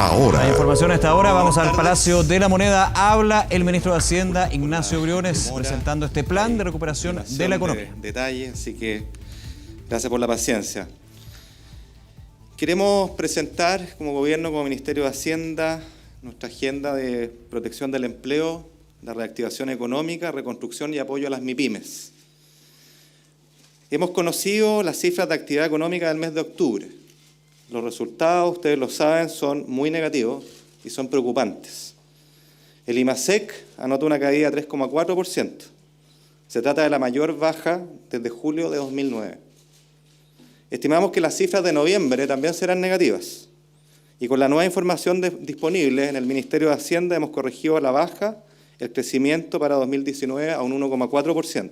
ahora. La información a esta hora, vamos al Palacio de la Moneda. Habla el ministro de Hacienda, Ignacio Briones, presentando este plan de recuperación de la economía. Detalle, así que gracias por la paciencia. Queremos presentar como gobierno, como Ministerio de Hacienda, nuestra agenda de protección del empleo, la reactivación económica, reconstrucción y apoyo a las MIPYMES. Hemos conocido las cifras de actividad económica del mes de octubre. Los resultados, ustedes lo saben, son muy negativos y son preocupantes. El IMASEC anota una caída de 3,4%. Se trata de la mayor baja desde julio de 2009. Estimamos que las cifras de noviembre también serán negativas. Y con la nueva información disponible en el Ministerio de Hacienda hemos corregido a la baja el crecimiento para 2019 a un 1,4%.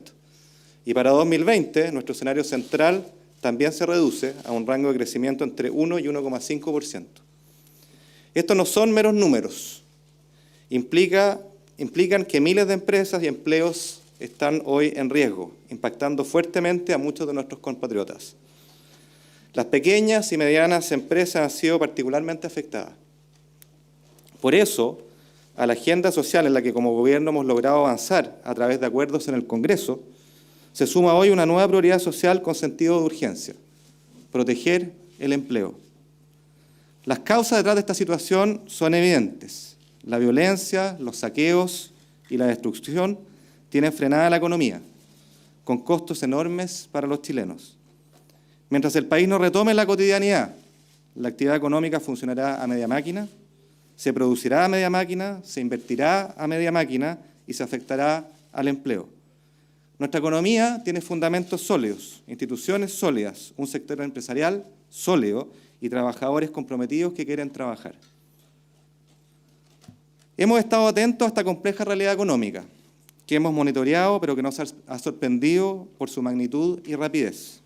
Y para 2020, nuestro escenario central también se reduce a un rango de crecimiento entre 1 y 1,5%. Estos no son meros números. Implican que miles de empresas y empleos están hoy en riesgo, impactando fuertemente a muchos de nuestros compatriotas. Las pequeñas y medianas empresas han sido particularmente afectadas. Por eso, a la agenda social en la que como gobierno hemos logrado avanzar a través de acuerdos en el Congreso, se suma hoy una nueva prioridad social con sentido de urgencia: proteger el empleo. Las causas detrás de esta situación son evidentes. La violencia, los saqueos y la destrucción tienen frenada la economía, con costos enormes para los chilenos. Mientras el país no retome la cotidianidad, la actividad económica funcionará a media máquina, se producirá a media máquina, se invertirá a media máquina y se afectará al empleo. Nuestra economía tiene fundamentos sólidos, instituciones sólidas, un sector empresarial sólido y trabajadores comprometidos que quieren trabajar. Hemos estado atentos a esta compleja realidad económica, que hemos monitoreado, pero que nos ha sorprendido por su magnitud y rapidez.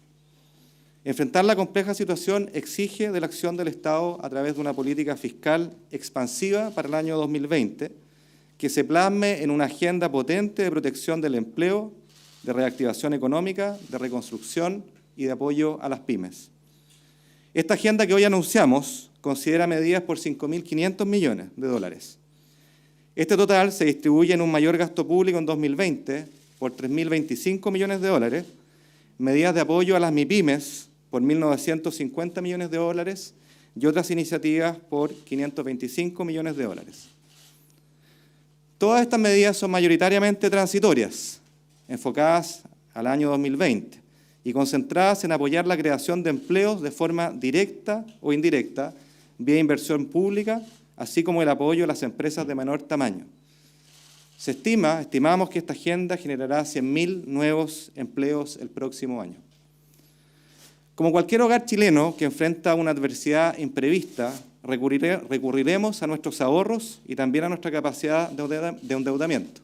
Enfrentar la compleja situación exige de la acción del Estado a través de una política fiscal expansiva para el año 2020, que se plasme en una agenda potente de protección del empleo, de reactivación económica, de reconstrucción y de apoyo a las pymes. Esta agenda que hoy anunciamos considera medidas por 5.500 millones de dólares. Este total se distribuye en un mayor gasto público en 2020 por 3.025 millones de dólares, medidas de apoyo a las MIPYMES por 1.950 millones de dólares y otras iniciativas por 525 millones de dólares. Todas estas medidas son mayoritariamente transitorias, enfocadas al año 2020 y concentradas en apoyar la creación de empleos de forma directa o indirecta, vía inversión pública, así como el apoyo a las empresas de menor tamaño. Estimamos que esta agenda generará 100.000 nuevos empleos el próximo año. Como cualquier hogar chileno que enfrenta una adversidad imprevista, recurriremos a nuestros ahorros y también a nuestra capacidad de endeudamiento,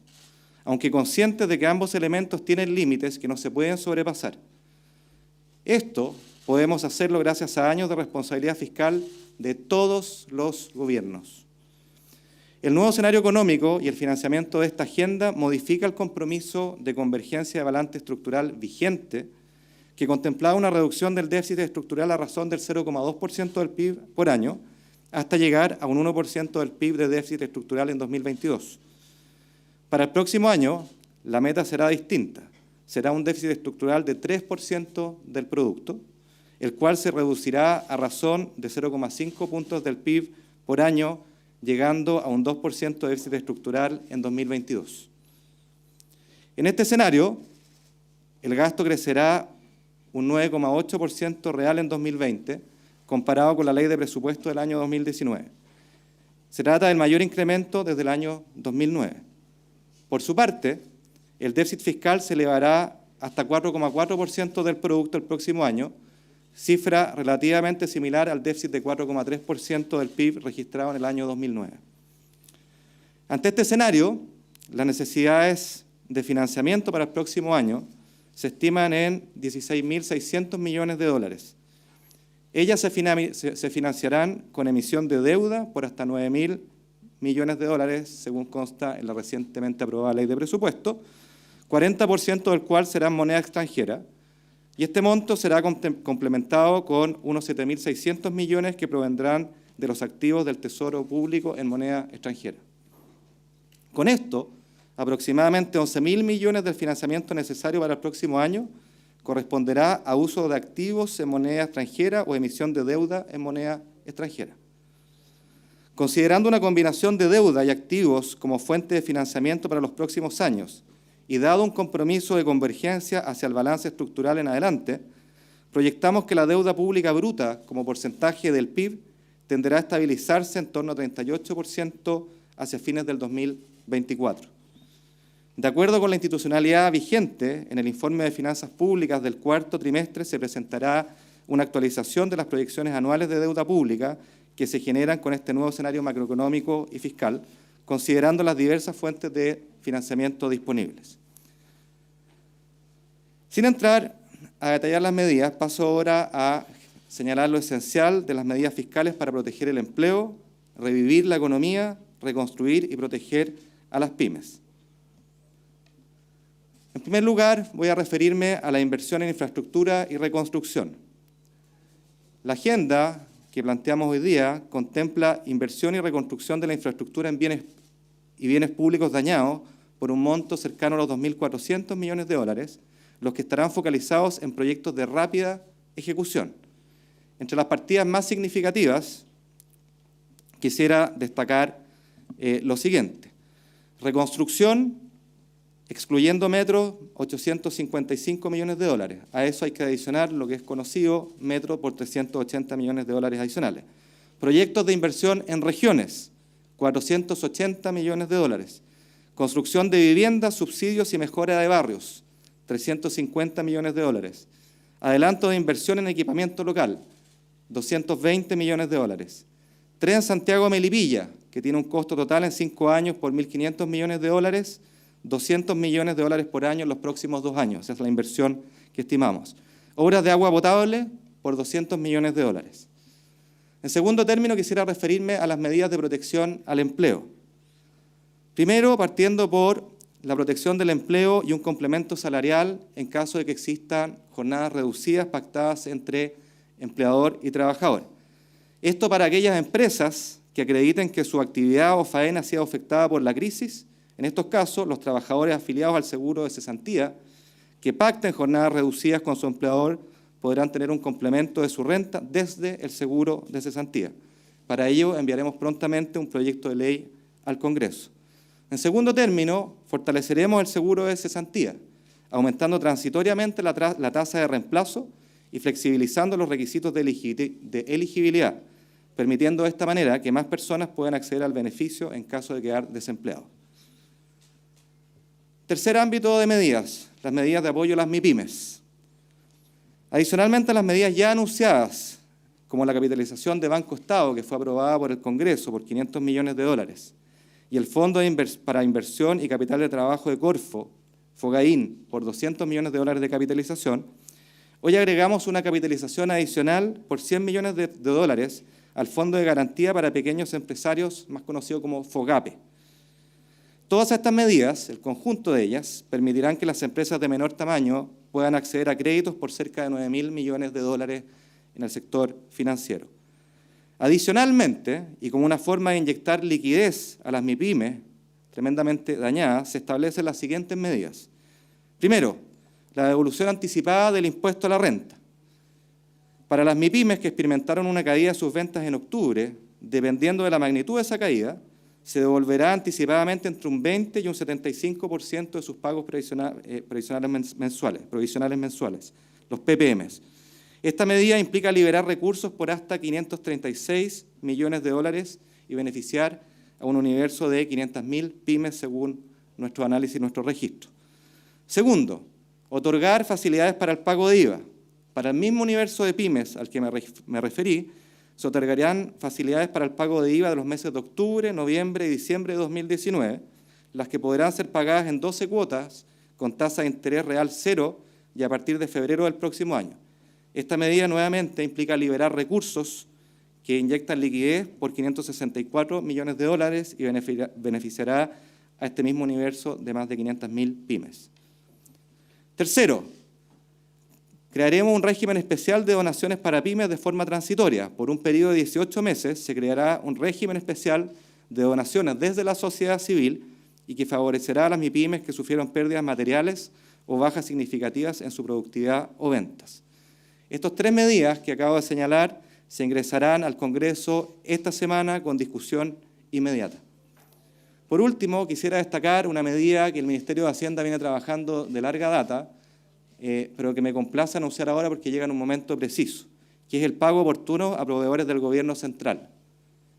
aunque conscientes de que ambos elementos tienen límites que no se pueden sobrepasar. Esto podemos hacerlo gracias a años de responsabilidad fiscal de todos los gobiernos. El nuevo escenario económico y el financiamiento de esta agenda modifica el compromiso de convergencia de balance estructural vigente, que contemplaba una reducción del déficit estructural a razón del 0,2% del PIB por año, hasta llegar a un 1% del PIB de déficit estructural en 2022. Para el próximo año, la meta será distinta. Será un déficit estructural de 3% del producto, el cual se reducirá a razón de 0,5 puntos del PIB por año, llegando a un 2% de déficit estructural en 2022. En este escenario, el gasto crecerá un 9,8% real en 2020, comparado con la ley de presupuesto del año 2019. Se trata del mayor incremento desde el año 2009. Por su parte, el déficit fiscal se elevará hasta 4,4% del producto el próximo año, cifra relativamente similar al déficit de 4,3% del PIB registrado en el año 2009. Ante este escenario, las necesidades de financiamiento para el próximo año se estiman en 16.600 millones de dólares. Ellas se financiarán con emisión de deuda por hasta 9.000 millones de dólares, según consta en la recientemente aprobada ley de presupuesto, 40% del cual será en moneda extranjera, y este monto será complementado con unos 7.600 millones que provendrán de los activos del Tesoro Público en moneda extranjera. Con esto, aproximadamente 11.000 millones del financiamiento necesario para el próximo año corresponderá a uso de activos en moneda extranjera o emisión de deuda en moneda extranjera. Considerando una combinación de deuda y activos como fuente de financiamiento para los próximos años y dado un compromiso de convergencia hacia el balance estructural en adelante, proyectamos que la deuda pública bruta como porcentaje del PIB tenderá a estabilizarse en torno a 38% hacia fines del 2024. De acuerdo con la institucionalidad vigente, en el informe de finanzas públicas del cuarto trimestre se presentará una actualización de las proyecciones anuales de deuda pública que se generan con este nuevo escenario macroeconómico y fiscal, considerando las diversas fuentes de financiamiento disponibles. Sin entrar a detallar las medidas, paso ahora a señalar lo esencial de las medidas fiscales para proteger el empleo, revivir la economía, reconstruir y proteger a las pymes. En primer lugar, voy a referirme a la inversión en infraestructura y reconstrucción. La agenda que planteamos hoy día contempla inversión y reconstrucción de la infraestructura en bienes públicos dañados por un monto cercano a los 2.400 millones de dólares, los que estarán focalizados en proyectos de rápida ejecución. Entre las partidas más significativas, quisiera destacar lo siguiente. Reconstrucción, excluyendo metro, 855 millones de dólares. A eso hay que adicionar lo que es conocido, metro por 380 millones de dólares adicionales. Proyectos de inversión en regiones, 480 millones de dólares. Construcción de viviendas, subsidios y mejora de barrios, 350 millones de dólares. Adelanto de inversión en equipamiento local, 220 millones de dólares. Tren Santiago-Melipilla, que tiene un costo total en 5 años por 1.500 millones de dólares, 200 millones de dólares por año en los próximos 2 años. Esa es la inversión que estimamos. Obras de agua potable por 200 millones de dólares. En segundo término, quisiera referirme a las medidas de protección al empleo. Primero, partiendo por la protección del empleo y un complemento salarial en caso de que existan jornadas reducidas pactadas entre empleador y trabajador. Esto para aquellas empresas que acrediten que su actividad o faena ha sido afectada por la crisis. En estos casos, los trabajadores afiliados al seguro de cesantía que pacten jornadas reducidas con su empleador podrán tener un complemento de su renta desde el seguro de cesantía. Para ello, enviaremos prontamente un proyecto de ley al Congreso. En segundo término, fortaleceremos el seguro de cesantía, aumentando transitoriamente la tasa de reemplazo y flexibilizando los requisitos de elegibilidad, permitiendo de esta manera que más personas puedan acceder al beneficio en caso de quedar desempleados. Tercer ámbito de medidas, las medidas de apoyo a las MIPYMES. Adicionalmente a las medidas ya anunciadas, como la capitalización de Banco Estado, que fue aprobada por el Congreso por 500 millones de dólares, y el Fondo para Inversión y Capital de Trabajo de Corfo, FOGAIN, por 200 millones de dólares de capitalización, hoy agregamos una capitalización adicional por 100 millones de dólares al Fondo de Garantía para Pequeños Empresarios, más conocido como FOGAPE. Todas estas medidas, el conjunto de ellas, permitirán que las empresas de menor tamaño puedan acceder a créditos por cerca de 9.000 millones de dólares en el sector financiero. Adicionalmente, y como una forma de inyectar liquidez a las MIPYMES tremendamente dañadas, se establecen las siguientes medidas. Primero, la devolución anticipada del impuesto a la renta. Para las MIPYMES que experimentaron una caída de sus ventas en octubre, dependiendo de la magnitud de esa caída, se devolverá anticipadamente entre un 20 y un 75% de sus pagos provisionales mensuales, los PPMs. Esta medida implica liberar recursos por hasta 536 millones de dólares y beneficiar a un universo de 500.000 pymes según nuestro análisis y nuestro registro. Segundo, otorgar facilidades para el pago de IVA. Para el mismo universo de pymes al que me referí, se otorgarían facilidades para el pago de IVA de los meses de octubre, noviembre y diciembre de 2019, las que podrán ser pagadas en 12 cuotas con tasa de interés real cero y a partir de febrero del próximo año. Esta medida nuevamente implica liberar recursos que inyectan liquidez por 564 millones de dólares y beneficiará a este mismo universo de más de 500.000 pymes. Tercero, Crearemos un régimen especial de donaciones para pymes de forma transitoria. Por un periodo de 18 meses se creará un régimen especial de donaciones desde la sociedad civil y que favorecerá a las MIPYMES que sufrieron pérdidas materiales o bajas significativas en su productividad o ventas. Estas 3 medidas que acabo de señalar se ingresarán al Congreso esta semana con discusión inmediata. Por último, quisiera destacar una medida que el Ministerio de Hacienda viene trabajando de larga data, pero que me complace anunciar ahora porque llega en un momento preciso, que es el pago oportuno a proveedores del Gobierno central.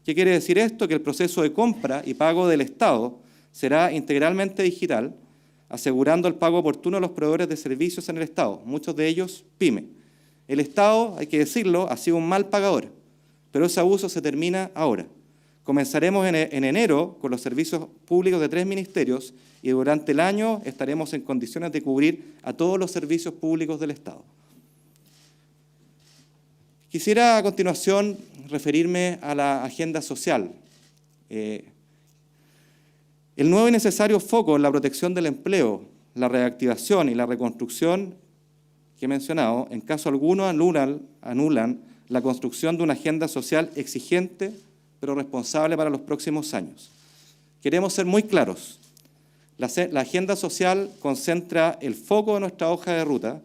¿Qué quiere decir esto? Que el proceso de compra y pago del Estado será integralmente digital, asegurando el pago oportuno a los proveedores de servicios en el Estado, muchos de ellos pyme. El Estado, hay que decirlo, ha sido un mal pagador, pero ese abuso se termina ahora. Comenzaremos en enero con los servicios públicos de 3 ministerios y durante el año estaremos en condiciones de cubrir a todos los servicios públicos del Estado. Quisiera a continuación referirme a la agenda social. El nuevo y necesario foco en la protección del empleo, la reactivación y la reconstrucción que he mencionado, en caso alguno anulan la construcción de una agenda social exigente pero responsable para los próximos años. Queremos ser muy claros. La agenda social concentra el foco de nuestra hoja de ruta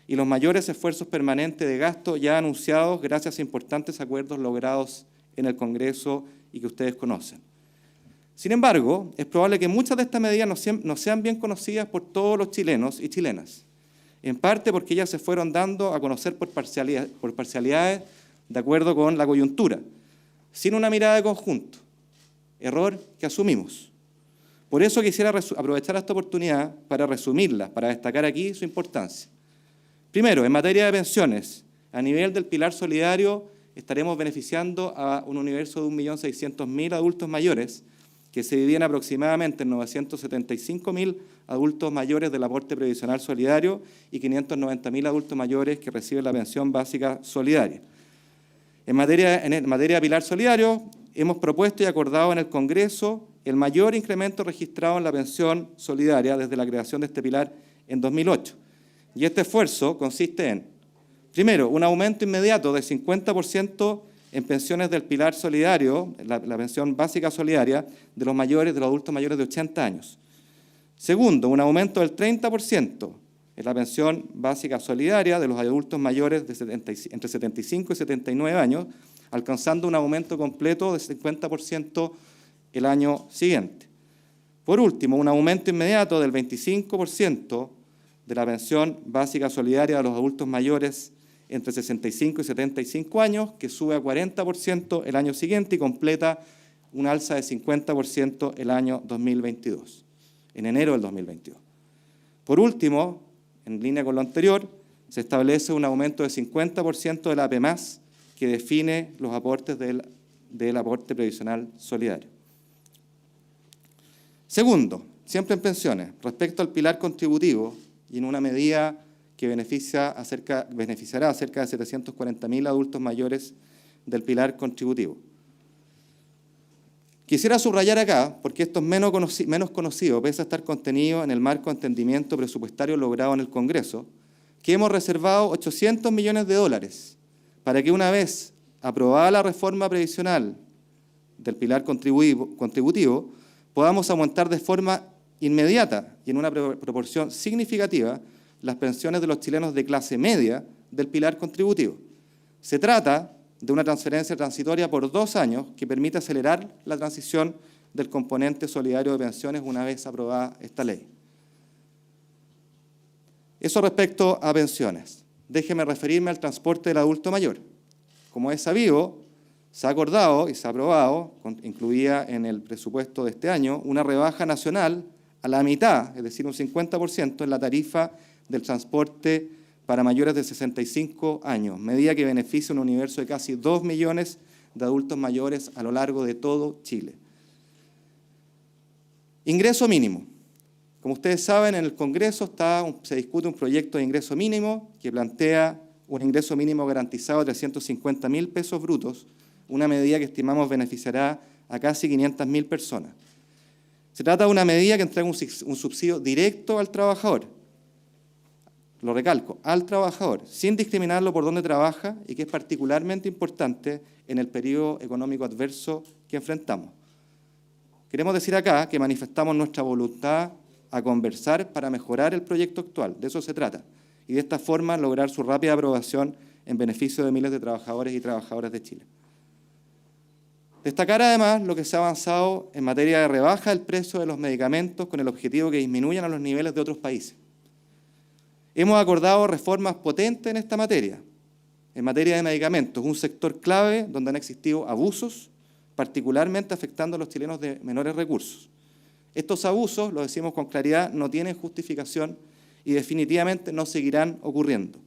y los mayores esfuerzos permanentes de gasto ya anunciados gracias a importantes acuerdos logrados en el Congreso y que ustedes conocen. Sin embargo, es probable que muchas de estas medidas no sean bien conocidas por todos los chilenos y chilenas, en parte porque ellas se fueron dando a conocer por parcialidades de acuerdo con la coyuntura, sin una mirada de conjunto, error que asumimos. Por eso quisiera aprovechar esta oportunidad para resumirla, para destacar aquí su importancia. Primero, en materia de pensiones, a nivel del pilar solidario estaremos beneficiando a un universo de 1.600.000 adultos mayores que se dividen aproximadamente en 975.000 adultos mayores del aporte previsional solidario y 590.000 adultos mayores que reciben la pensión básica solidaria. En materia de pilar solidario, hemos propuesto y acordado en el Congreso el mayor incremento registrado en la pensión solidaria desde la creación de este pilar en 2008. Y este esfuerzo consiste en, primero, un aumento inmediato del 50% en pensiones del pilar solidario, la pensión básica solidaria, de los adultos mayores de 80 años. Segundo, un aumento del 30% en la pensión básica solidaria de los adultos mayores entre 75 y 79 años, alcanzando un aumento completo de 50% el año siguiente. Por último, un aumento inmediato del 25% de la pensión básica solidaria de los adultos mayores entre 65 y 75 años, que sube a 40% el año siguiente y completa un alza de 50% el año 2022, en enero del 2022. Por último, en línea con lo anterior, se establece un aumento de 50% de la APE+, que define los aportes del aporte previsional solidario. Segundo, siempre en pensiones, respecto al pilar contributivo y en una medida que beneficiará a cerca de 740.000 adultos mayores del pilar contributivo. Quisiera subrayar acá, porque esto es menos conocido, pese a estar contenido en el marco de entendimiento presupuestario logrado en el Congreso, que hemos reservado $800 millones para que una vez aprobada la reforma previsional del pilar contributivo, podamos aumentar de forma inmediata y en una proporción significativa las pensiones de los chilenos de clase media del pilar contributivo. Se trata de una transferencia transitoria por 2 años que permite acelerar la transición del componente solidario de pensiones una vez aprobada esta ley. Eso respecto a pensiones. Déjeme referirme al transporte del adulto mayor. Como es sabido, se ha acordado y se ha aprobado, incluida en el presupuesto de este año, una rebaja nacional a la mitad, es decir, un 50% en la tarifa del transporte para mayores de 65 años, medida que beneficia un universo de casi 2 millones de adultos mayores a lo largo de todo Chile. Ingreso mínimo. Como ustedes saben, en el Congreso se discute un proyecto de ingreso mínimo que plantea un ingreso mínimo garantizado de 350.000 pesos brutos, una medida que estimamos beneficiará a casi 500.000 personas. Se trata de una medida que entrega un subsidio directo al trabajador. lo recalco, al trabajador, sin discriminarlo por dónde trabaja y que es particularmente importante en el periodo económico adverso que enfrentamos. Queremos decir acá que manifestamos nuestra voluntad a conversar para mejorar el proyecto actual, de eso se trata, y de esta forma lograr su rápida aprobación en beneficio de miles de trabajadores y trabajadoras de Chile. Destacar además lo que se ha avanzado en materia de rebaja del precio de los medicamentos con el objetivo que disminuyan a los niveles de otros países. Hemos acordado reformas potentes en esta materia, en materia de medicamentos, un sector clave donde han existido abusos, particularmente afectando a los chilenos de menores recursos. Estos abusos, lo decimos con claridad, no tienen justificación y definitivamente no seguirán ocurriendo.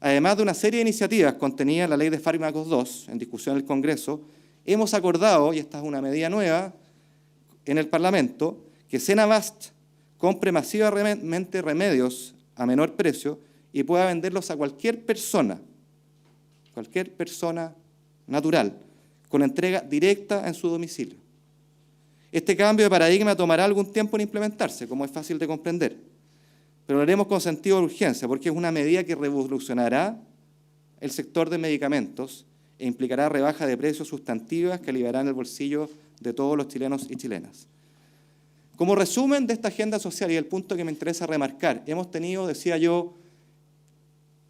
Además de una serie de iniciativas contenidas en la Ley de Fármacos 2, en discusión en el Congreso, hemos acordado, y esta es una medida nueva en el Parlamento, que Senabast compre masivamente remedios a menor precio y pueda venderlos a cualquier persona natural, con entrega directa en su domicilio. Este cambio de paradigma tomará algún tiempo en implementarse, como es fácil de comprender, pero lo haremos con sentido de urgencia, porque es una medida que revolucionará el sector de medicamentos e implicará rebaja de precios sustantivas que aliviarán el bolsillo de todos los chilenos y chilenas. Como resumen de esta agenda social y el punto que me interesa remarcar, hemos tenido, decía yo,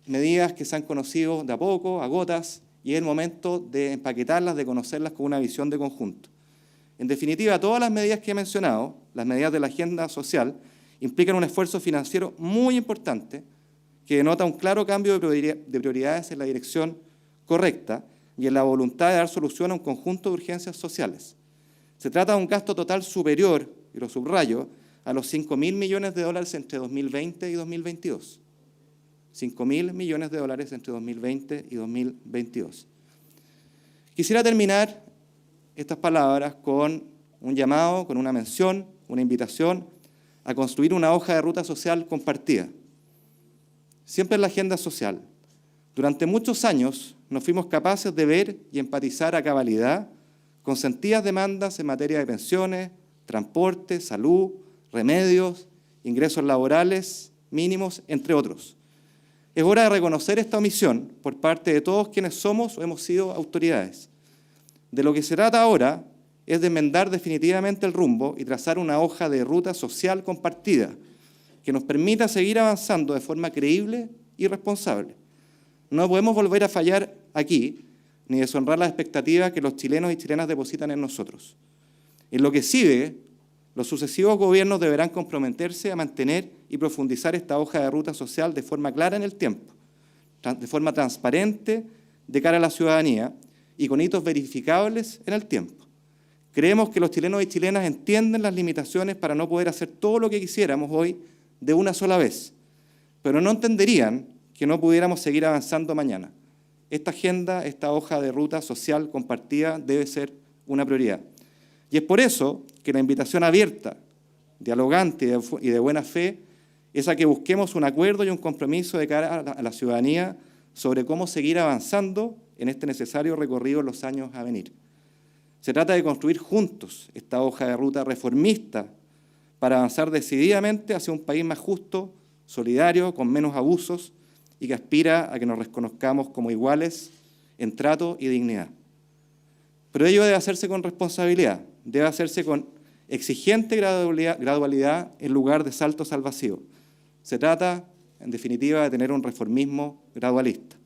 medidas que se han conocido de a poco, a gotas, y es el momento de empaquetarlas, de conocerlas con una visión de conjunto. En definitiva, todas las medidas que he mencionado, las medidas de la agenda social, implican un esfuerzo financiero muy importante que denota un claro cambio de prioridades en la dirección correcta y en la voluntad de dar solución a un conjunto de urgencias sociales. Se trata de un gasto total superior, y lo subrayo, a los $5.000 millones entre 2020 y 2022. $5.000 millones entre 2020 y 2022. Quisiera terminar estas palabras con un llamado, con una mención, una invitación a construir una hoja de ruta social compartida. Siempre en la agenda social. Durante muchos años nos fuimos capaces de ver y empatizar a cabalidad con sentidas demandas en materia de pensiones, transporte, salud, remedios, ingresos laborales mínimos, entre otros. Es hora de reconocer esta omisión por parte de todos quienes somos o hemos sido autoridades. De lo que se trata ahora es de enmendar definitivamente el rumbo y trazar una hoja de ruta social compartida que nos permita seguir avanzando de forma creíble y responsable. No podemos volver a fallar aquí, ni deshonrar las expectativas que los chilenos y chilenas depositan en nosotros. En lo que sigue, los sucesivos gobiernos deberán comprometerse a mantener y profundizar esta hoja de ruta social de forma clara en el tiempo, de forma transparente de cara a la ciudadanía y con hitos verificables en el tiempo. Creemos que los chilenos y chilenas entienden las limitaciones para no poder hacer todo lo que quisiéramos hoy de una sola vez, pero no entenderían que no pudiéramos seguir avanzando mañana. Esta agenda, esta hoja de ruta social compartida debe ser una prioridad. Y es por eso que la invitación abierta, dialogante y de buena fe es a que busquemos un acuerdo y un compromiso de cara a la ciudadanía sobre cómo seguir avanzando en este necesario recorrido en los años a venir. Se trata de construir juntos esta hoja de ruta reformista para avanzar decididamente hacia un país más justo, solidario, con menos abusos y que aspira a que nos reconozcamos como iguales en trato y dignidad. Pero ello debe hacerse con responsabilidad, debe hacerse con exigente gradualidad en lugar de saltos al vacío. Se trata, en definitiva, de tener un reformismo gradualista.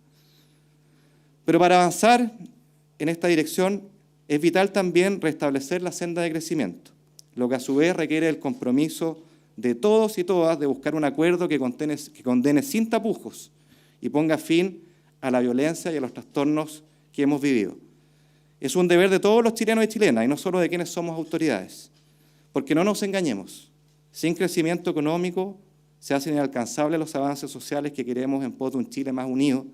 Pero para avanzar en esta dirección es vital también restablecer la senda de crecimiento, lo que a su vez requiere el compromiso de todos y todas de buscar un acuerdo que condene sin tapujos y ponga fin a la violencia y a los trastornos que hemos vivido. Es un deber de todos los chilenos y chilenas, y no solo de quienes somos autoridades, porque no nos engañemos, sin crecimiento económico se hacen inalcanzables los avances sociales que queremos en pos de un Chile más unido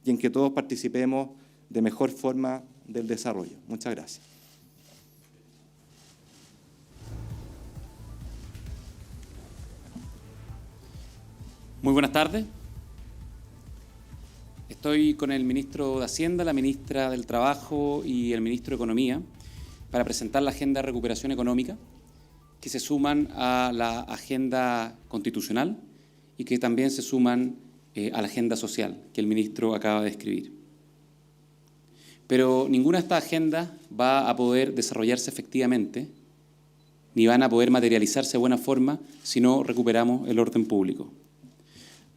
y en que todos participemos de mejor forma del desarrollo. Muchas gracias. Muy buenas tardes. Estoy con el ministro de Hacienda, la ministra del Trabajo y el ministro de Economía para presentar la Agenda de Recuperación Económica, que se suman a la agenda constitucional y y que también se suman a la agenda social que el ministro acaba de describir. Pero ninguna de estas agendas va a poder desarrollarse efectivamente, ni van a poder materializarse de buena forma si no recuperamos el orden público.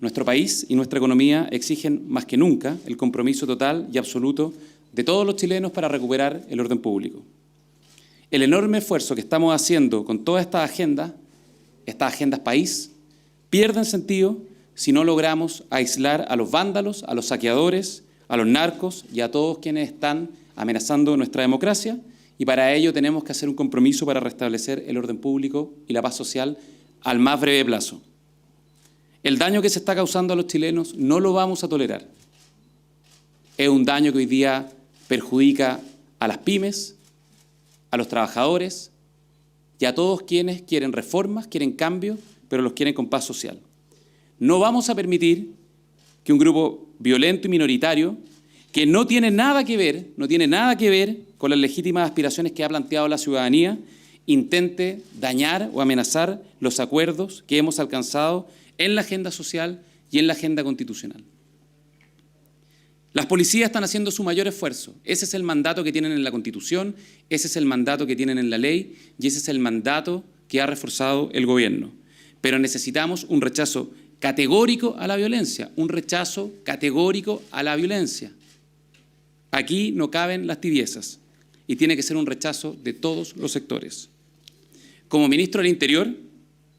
Nuestro país y nuestra economía exigen más que nunca el compromiso total y absoluto de todos los chilenos para recuperar el orden público. El enorme esfuerzo que estamos haciendo con todas estas agendas país, pierden sentido si no logramos aislar a los vándalos, a los saqueadores, a los narcos y a todos quienes están amenazando nuestra democracia, y para ello tenemos que hacer un compromiso para restablecer el orden público y la paz social al más breve plazo. El daño que se está causando a los chilenos no lo vamos a tolerar. Es un daño que hoy día perjudica a las pymes, a los trabajadores y a todos quienes quieren reformas, quieren cambios, pero los quieren con paz social. No vamos a permitir que un grupo violento y minoritario, que no tiene nada que ver con las legítimas aspiraciones que ha planteado la ciudadanía, intente dañar o amenazar los acuerdos que hemos alcanzado en la agenda social y en la agenda constitucional. Las policías están haciendo su mayor esfuerzo. Ese es el mandato que tienen en la Constitución, ese es el mandato que tienen en la ley y ese es el mandato que ha reforzado el gobierno. Pero necesitamos un rechazo categórico a la violencia, un rechazo categórico a la violencia. Aquí no caben las tibiezas y tiene que ser un rechazo de todos los sectores. Como ministro del Interior,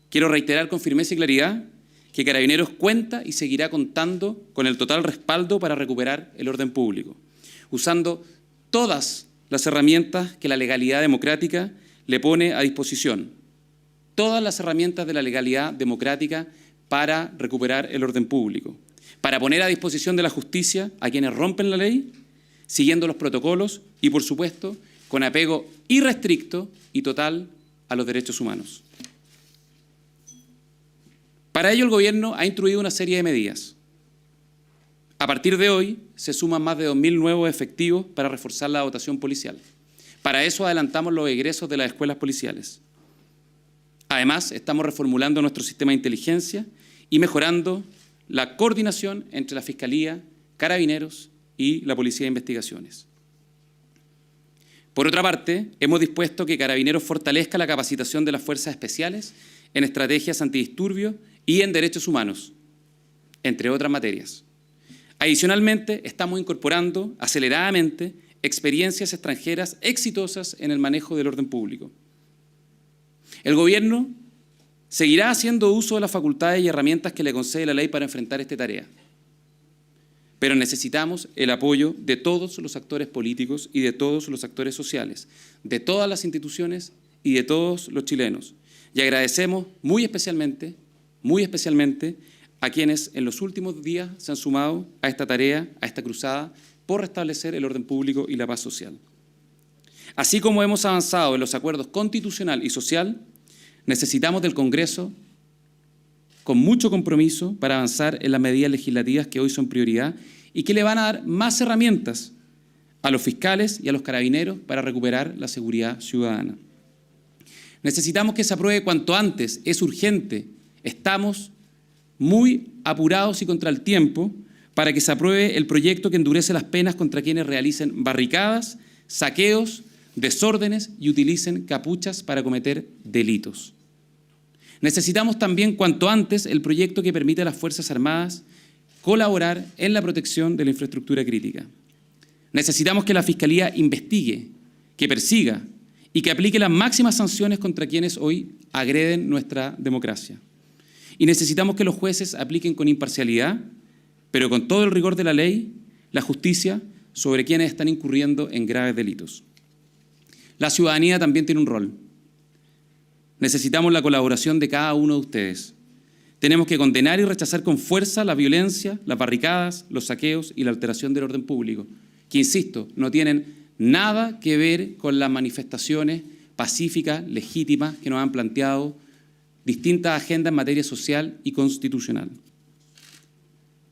quiero reiterar con firmeza y claridad que Carabineros cuenta y seguirá contando con el total respaldo para recuperar el orden público, usando todas las herramientas que la legalidad democrática le pone a disposición, todas las herramientas de la legalidad democrática para recuperar el orden público, para poner a disposición de la justicia a quienes rompen la ley, siguiendo los protocolos y, por supuesto, con apego irrestricto y total a los derechos humanos. Para ello, el Gobierno ha instruido una serie de medidas. A partir de hoy, se suman más de 2.000 nuevos efectivos para reforzar la dotación policial. Para eso adelantamos los egresos de las escuelas policiales. Además, estamos reformulando nuestro sistema de inteligencia y mejorando la coordinación entre la Fiscalía, Carabineros y la Policía de Investigaciones. Por otra parte, hemos dispuesto que Carabineros fortalezca la capacitación de las fuerzas especiales en estrategias antidisturbios y en derechos humanos, entre otras materias. Adicionalmente, estamos incorporando aceleradamente experiencias extranjeras exitosas en el manejo del orden público. El Gobierno seguirá haciendo uso de las facultades y herramientas que le concede la ley para enfrentar esta tarea. Pero necesitamos el apoyo de todos los actores políticos y de todos los actores sociales, de todas las instituciones y de todos los chilenos. Y agradecemos muy especialmente a quienes en los últimos días se han sumado a esta tarea, a esta cruzada, por restablecer el orden público y la paz social. Así como hemos avanzado en los acuerdos constitucional y social, necesitamos del Congreso con mucho compromiso para avanzar en las medidas legislativas que hoy son prioridad y que le van a dar más herramientas a los fiscales y a los carabineros para recuperar la seguridad ciudadana. Necesitamos que se apruebe cuanto antes, es urgente. Estamos muy apurados y contra el tiempo para que se apruebe el proyecto que endurece las penas contra quienes realicen barricadas, saqueos, desórdenes y utilicen capuchas para cometer delitos. Necesitamos también cuanto antes el proyecto que permite a las Fuerzas Armadas colaborar en la protección de la infraestructura crítica. Necesitamos que la Fiscalía investigue, que persiga y que aplique las máximas sanciones contra quienes hoy agreden nuestra democracia. Y necesitamos que los jueces apliquen con imparcialidad, pero con todo el rigor de la ley, la justicia sobre quienes están incurriendo en graves delitos. La ciudadanía también tiene un rol. Necesitamos la colaboración de cada uno de ustedes. Tenemos que condenar y rechazar con fuerza la violencia, las barricadas, los saqueos y la alteración del orden público, que, insisto, no tienen nada que ver con las manifestaciones pacíficas, legítimas, que nos han planteado distintas agendas en materia social y constitucional.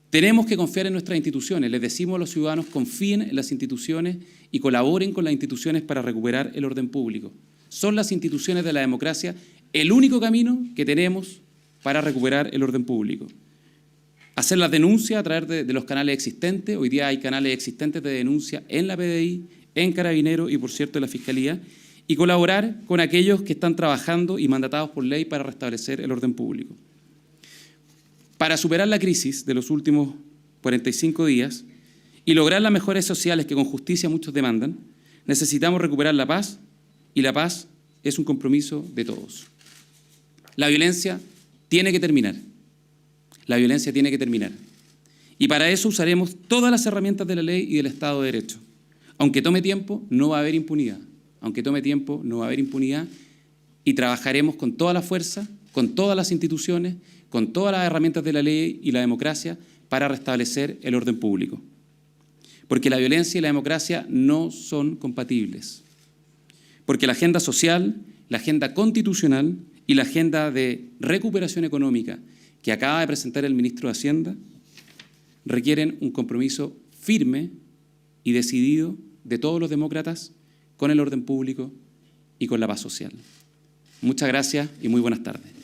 Tenemos que confiar en nuestras instituciones. Les decimos a los ciudadanos, confíen en las instituciones y colaboren con las instituciones para recuperar el orden público. Son las instituciones de la democracia el único camino que tenemos para recuperar el orden público. hacer las denuncias a través de los canales existentes. Hoy día hay canales existentes de denuncia en la PDI, en Carabineros y, por cierto, en la Fiscalía, y colaborar con aquellos que están trabajando y mandatados por ley para restablecer el orden público. Para superar la crisis de los últimos 45 días y lograr las mejoras sociales que con justicia muchos demandan, necesitamos recuperar la paz, y la paz es un compromiso de todos. La violencia tiene que terminar. La violencia tiene que terminar. Y para eso usaremos todas las herramientas de la ley y del Estado de Derecho. Aunque tome tiempo, no va a haber impunidad. Aunque tome tiempo, no va a haber impunidad, y trabajaremos con toda la fuerza, con todas las instituciones, con todas las herramientas de la ley y la democracia para restablecer el orden público. Porque la violencia y la democracia no son compatibles. Porque la agenda social, la agenda constitucional y la agenda de recuperación económica que acaba de presentar el ministro de Hacienda requieren un compromiso firme y decidido de todos los demócratas con el orden público y con la paz social. Muchas gracias y muy buenas tardes.